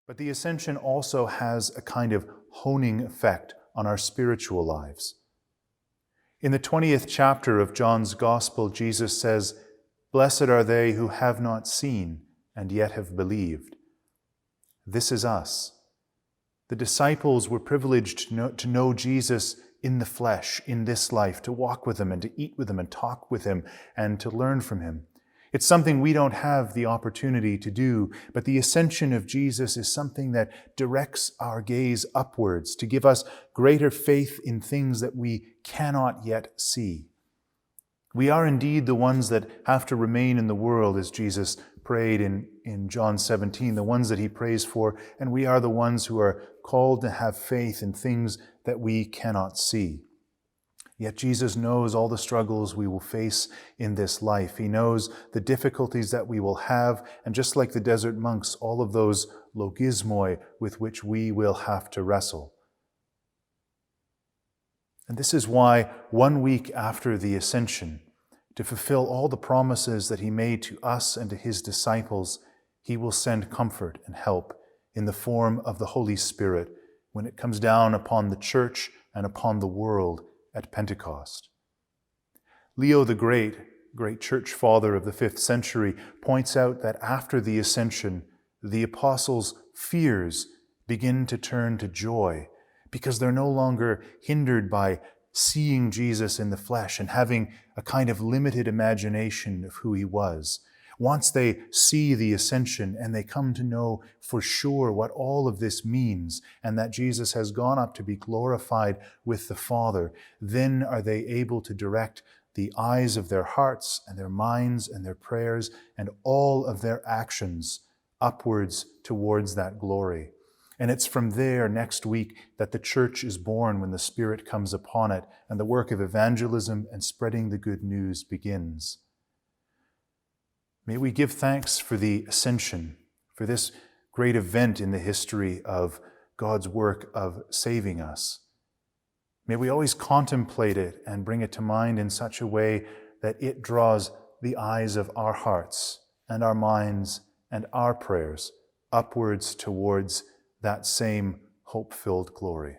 But the Ascension also has a kind of honing effect on our spiritual lives. In the 20th chapter of John's Gospel, Jesus says, "Blessed are they who have not seen and yet have believed." This is us. The disciples were privileged to know Jesus in the flesh, in this life, to walk with him and to eat with him and talk with him and to learn from him. It's something we don't have the opportunity to do, but the ascension of Jesus is something that directs our gaze upwards to give us greater faith in things that we cannot yet see. We are indeed the ones that have to remain in the world, as Jesus prayed in John 17, the ones that he prays for, and we are the ones who are called to have faith in things that we cannot see. Yet Jesus knows all the struggles we will face in this life. He knows the difficulties that we will have, and just like the desert monks, all of those logismoi with which we will have to wrestle. And this is why 1 week after the Ascension, to fulfill all the promises that he made to us and to his disciples, he will send comfort and help in the form of the Holy Spirit when it comes down upon the church and upon the world at Pentecost. Leo the Great church father of the 5th century, points out that after the Ascension, the apostles' fears begin to turn to joy because they're no longer hindered by seeing Jesus in the flesh and having a kind of limited imagination of who he was. Once they see the Ascension and they come to know for sure what all of this means and that Jesus has gone up to be glorified with the Father, then are they able to direct the eyes of their hearts and their minds and their prayers and all of their actions upwards towards that glory. And it's from there next week that the church is born when the Spirit comes upon it and the work of evangelism and spreading the good news begins. May we give thanks for the Ascension, for this great event in the history of God's work of saving us. May we always contemplate it and bring it to mind in such a way that it draws the eyes of our hearts and our minds and our prayers upwards towards that same hope-filled glory.